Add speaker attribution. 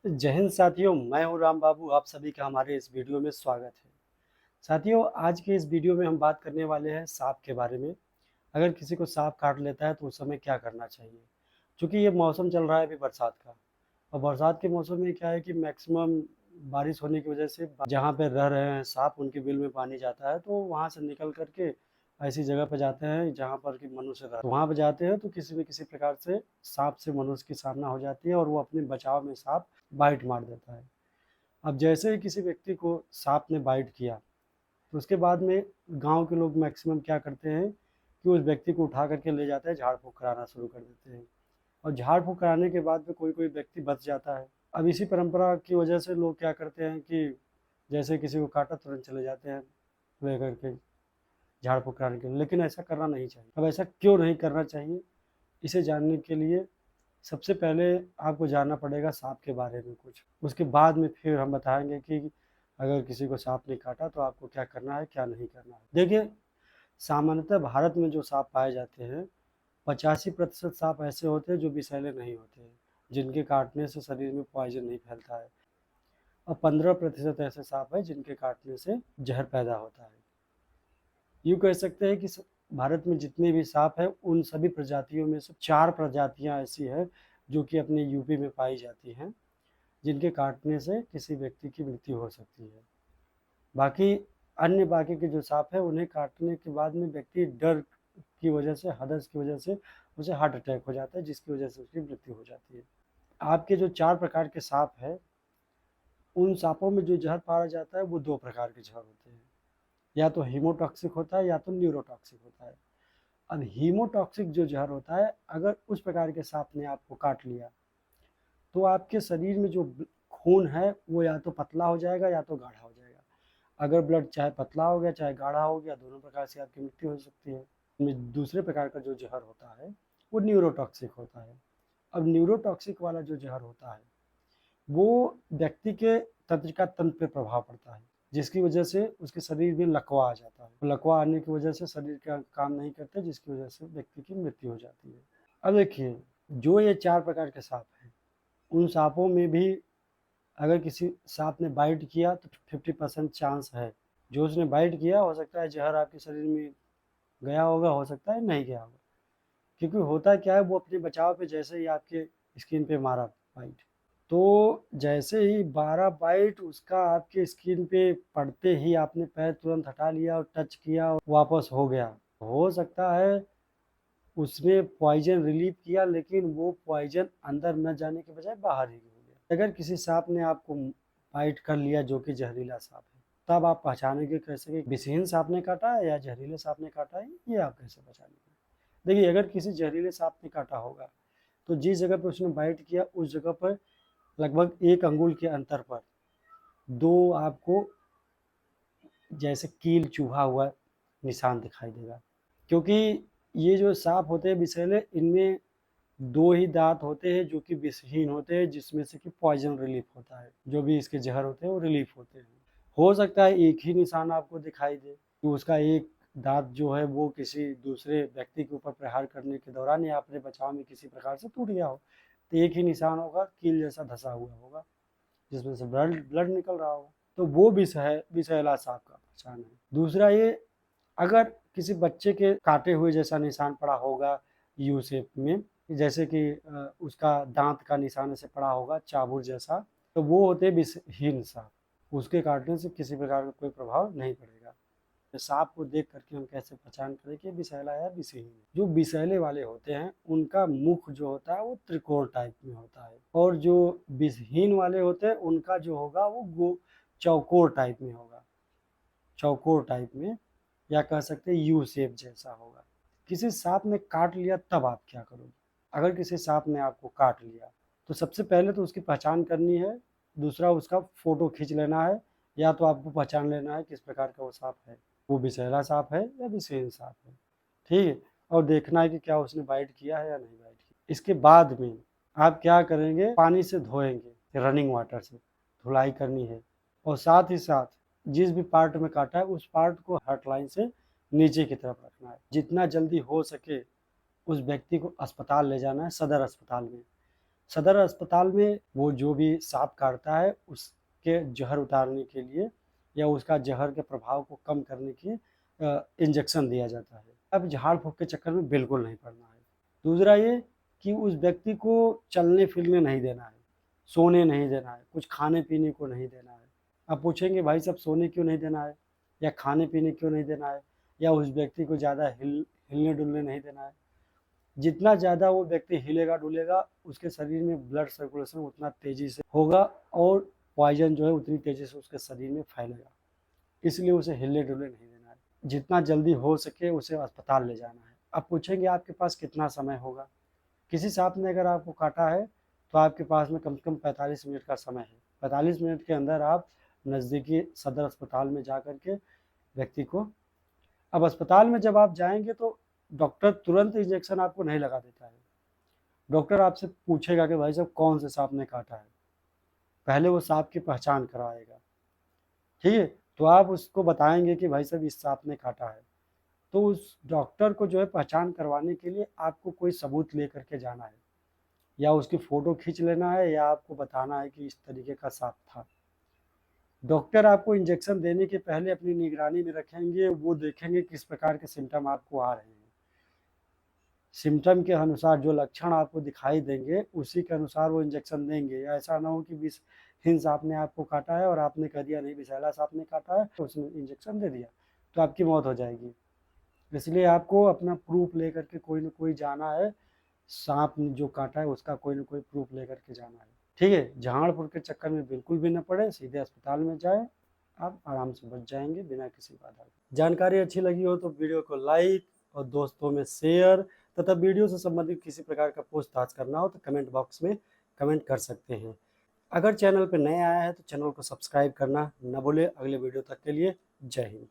Speaker 1: जय हिंद साथियों, मैं हूं राम बाबू। आप सभी का हमारे इस वीडियो में स्वागत है। साथियों, आज के इस वीडियो में हम बात करने वाले हैं सांप के बारे में। अगर किसी को सांप काट लेता है तो उस समय क्या करना चाहिए। क्योंकि ये मौसम चल रहा है अभी बरसात का, और बरसात के मौसम में क्या है कि मैक्सिमम बारिश होने की वजह से जहाँ पे रह रहे हैं सांप, उनके बिल में पानी जाता है, तो वहाँ से निकल करके ऐसी जगह पर जाते हैं जहाँ पर कि मनुष्य रहता है। वहाँ पर जाते हैं तो किसी न किसी प्रकार से सांप से मनुष्य की सामना हो जाती है और वो अपने बचाव में सांप बाइट मार देता है। अब जैसे ही किसी व्यक्ति को सांप ने बाइट किया तो उसके बाद में गांव के लोग मैक्सिमम क्या करते हैं कि उस व्यक्ति को उठा करके ले जाते हैं, झाड़ फूँक कराना शुरू कर देते हैं। और झाड़ फूँक कराने के बाद में कोई कोई व्यक्ति बच जाता है। अब इसी परंपरा की वजह से लोग क्या करते हैं कि जैसे किसी को काटा तुरंत चले जाते हैं ले करके झाड़ फूँक कराने के लिए, लेकिन ऐसा करना नहीं चाहिए। अब ऐसा क्यों नहीं करना चाहिए, इसे जानने के लिए सबसे पहले आपको जानना पड़ेगा सांप के बारे में कुछ। उसके बाद में फिर हम बताएंगे कि अगर किसी को सांप ने काटा तो आपको क्या करना है, क्या नहीं करना है। देखिए, सामान्यतः भारत में जो सांप पाए जाते हैं 85% सांप ऐसे होते हैं जो विषैले नहीं होते हैं, जिनके काटने से शरीर में पॉइजन नहीं फैलता है, और 15% ऐसे सांप हैं जिनके काटने से जहर पैदा होता है। यूँ कह सकते हैं कि भारत में जितने भी सांप हैं उन सभी प्रजातियों में से 4 प्रजातियाँ ऐसी हैं जो कि अपने यूपी में पाई जाती हैं, जिनके काटने से किसी व्यक्ति की मृत्यु हो सकती है। बाकी बाकी के जो सांप हैं उन्हें काटने के बाद में व्यक्ति डर की वजह से, हदस की वजह से उसे हार्ट अटैक हो जाता है, जिसकी वजह से उसकी मृत्यु हो जाती है। आपके जो 4 प्रकार के सांप हैं, उन सांपों में जो जहर पाया जाता है वो 2 प्रकार के जहर होते हैं। या तो हीमोटॉक्सिक होता है या तो न्यूरोटॉक्सिक होता है। अब हीमोटॉक्सिक जो जहर होता है, अगर उस प्रकार के सांप ने आपको काट लिया तो आपके शरीर में जो खून है वो या तो पतला हो जाएगा या तो गाढ़ा हो जाएगा। अगर ब्लड चाहे पतला हो गया चाहे गाढ़ा हो गया, दोनों प्रकार से आपकी मृत्यु हो सकती है। दूसरे प्रकार का जो जहर होता है वो न्यूरोटॉक्सिक होता है। अब न्यूरोटॉक्सिक वाला जो जहर होता है वो व्यक्ति के तंत्रिका तंत्र पे प्रभाव पड़ता है, जिसकी वजह से उसके शरीर में लकवा आ जाता है। लकवा आने की वजह से शरीर का काम नहीं करते, जिसकी वजह से व्यक्ति की मृत्यु हो जाती है। अब देखिए, जो ये 4 प्रकार के सांप हैं, उन सांपों में भी अगर किसी सांप ने बाइट किया तो 50% चांस है, जो उसने बाइट किया हो सकता है जहर आपके शरीर में गया होगा, हो सकता है नहीं गया होगा। क्योंकि होता क्या है, वो अपने बचाव पे जैसे ही आपके स्किन पे मारा बाइट, तो जैसे ही 12 बाइट उसका आपके स्किन पे पड़ते ही आपने पैर तुरंत हटा लिया और टच किया और वापस हो गया। हो सकता है उसने पॉइजन रिलीव किया, लेकिन वो पॉइजन अंदर न जाने के बजाय बाहर ही हो गया। अगर किसी सांप ने आपको बाइट कर लिया जो कि जहरीला सांप है, तब आप पहचानेंगे कैसे कि विषहीन सांप ने काटा है या जहरीले सांप ने काटा है, ये आप कैसे पहचानेंगे। देखिए, अगर किसी जहरीले सांप ने काटा होगा तो जिस जगह पर उसने बाइट किया उस जगह पर लगभग 1 अंगुल के अंतर पर 2 आपको जैसे कील चुभा हुआ निशान दिखाई देगा। क्योंकि ये जो सांप होते हैं विषैले, इनमें 2 ही दांत होते हैं जो कि विषहीन होते हैं, जिसमें से कि पॉइजन रिलीफ होता है। जो भी इसके जहर होते हैं वो रिलीफ होते हैं। हो सकता है एक ही निशान आपको दिखाई दे कि उसका एक दांत जो है वो किसी दूसरे व्यक्ति के ऊपर प्रहार करने के दौरान या अपने बचाव में किसी प्रकार से टूट गया हो, तो एक ही निशान होगा, कील जैसा धंसा हुआ होगा जिसमें से ब्लड ब्लड निकल रहा होगा, तो वो विषैला सांप का पहचान है। दूसरा ये, अगर किसी बच्चे के काटे हुए जैसा निशान पड़ा होगा यू शेप में, जैसे कि उसका दांत का निशान ऐसे पड़ा होगा चाबुक जैसा, तो वो होते हैं विषहीन सांप। उसके काटने से किसी प्रकार का कोई प्रभाव नहीं पड़ेगा। सांप को देख करके हम कैसे पहचान करें कि विषैला है विषहीन। जो विषैले वाले होते हैं उनका मुख जो होता है वो त्रिकोण टाइप में होता है, और जो विषहीन वाले होते हैं उनका जो होगा वो चौकोर टाइप में होगा, चौकोर टाइप में, या कह सकते हैं यू शेप जैसा होगा। किसी सांप ने काट लिया तब आप क्या करोगे। अगर किसी सांप ने आपको काट लिया तो सबसे पहले तो उसकी पहचान करनी है, दूसरा उसका फोटो खींच लेना है, या तो आपको पहचान लेना है किस प्रकार का वो सांप है, वो विषैला सांप है या विषहीन सांप है, ठीक है। और देखना है कि क्या उसने बाइट किया है या नहीं बाइट किया। इसके बाद में आप क्या करेंगे, पानी से धोएंगे, रनिंग वाटर से धुलाई करनी है, और साथ ही साथ जिस भी पार्ट में काटा है उस पार्ट को हर्ट लाइन से नीचे की तरफ रखना है। जितना जल्दी हो सके उस व्यक्ति को अस्पताल ले जाना है, सदर अस्पताल में। सदर अस्पताल में वो जो भी सांप काटता है उसके जहर उतारने के लिए या उसका जहर के प्रभाव को कम करने के इंजेक्शन दिया जाता है। अब झाड़ फूँक के चक्कर में बिल्कुल नहीं पड़ना है। दूसरा ये कि उस व्यक्ति को चलने फिरने नहीं देना है, सोने नहीं देना है, कुछ खाने पीने को नहीं देना है। आप पूछेंगे भाई साहब सोने क्यों नहीं देना है या खाने पीने क्यों नहीं देना है या उस व्यक्ति को ज़्यादा हिलने डुलने नहीं देना है। जितना ज़्यादा वो व्यक्ति हिलेगा डुलेगा उसके शरीर में ब्लड सर्कुलेशन उतना तेज़ी से होगा और पॉइजन जो है उतनी तेज़ी से उसके शरीर में फैलेगा, इसलिए उसे हिलने डुलने नहीं देना है। जितना जल्दी हो सके उसे अस्पताल ले जाना है। अब पूछेंगे आपके पास कितना समय होगा। किसी सांप ने अगर आपको काटा है तो आपके पास में कम से कम 45 मिनट का समय है। 45 मिनट के अंदर आप नज़दीकी सदर अस्पताल में जा कर के व्यक्ति को, अब अस्पताल में जब आप जाएंगे तो डॉक्टर तुरंत इंजेक्शन आपको नहीं लगा देता है। डॉक्टर आपसे पूछेगा कि भाई साहब कौन से सांप ने काटा है, पहले वो सांप की पहचान करवाएगा, ठीक है। तो आप उसको बताएंगे कि भाई साहब इस सांप ने काटा है, तो उस डॉक्टर को जो है पहचान करवाने के लिए आपको कोई सबूत लेकर के जाना है, या उसकी फ़ोटो खींच लेना है या आपको बताना है कि इस तरीके का सांप था। डॉक्टर आपको इंजेक्शन देने के पहले अपनी निगरानी में रखेंगे, वो देखेंगे किस प्रकार के सिम्टम आपको आ रहे हैं। सिम्टम के अनुसार जो लक्षण आपको दिखाई देंगे उसी के अनुसार वो इंजेक्शन देंगे। ऐसा ना हो कि विषहीन सांप ने आपको काटा है और आपने कह दिया नहीं विषैला सांप ने काटा है तो उसने इंजेक्शन दे दिया तो आपकी मौत हो जाएगी। इसलिए आपको अपना प्रूफ लेकर के कोई ना कोई जाना है, सांप ने जो काटा है उसका कोई ना कोई प्रूफ लेकर के जाना है, ठीक है। झाड़ फूँक के चक्कर में बिल्कुल भी न पड़े, सीधे अस्पताल में जाएं, आप आराम से बच जाएंगे बिना किसी बाधा के। जानकारी अच्छी लगी हो तो वीडियो को लाइक और दोस्तों में शेयर तथा वीडियो से संबंधित किसी प्रकार का पूछताछ करना हो तो कमेंट बॉक्स में कमेंट कर सकते हैं। अगर चैनल पर नए आया है तो चैनल को सब्सक्राइब करना न भूलें। अगले वीडियो तक के लिए जय हिंद।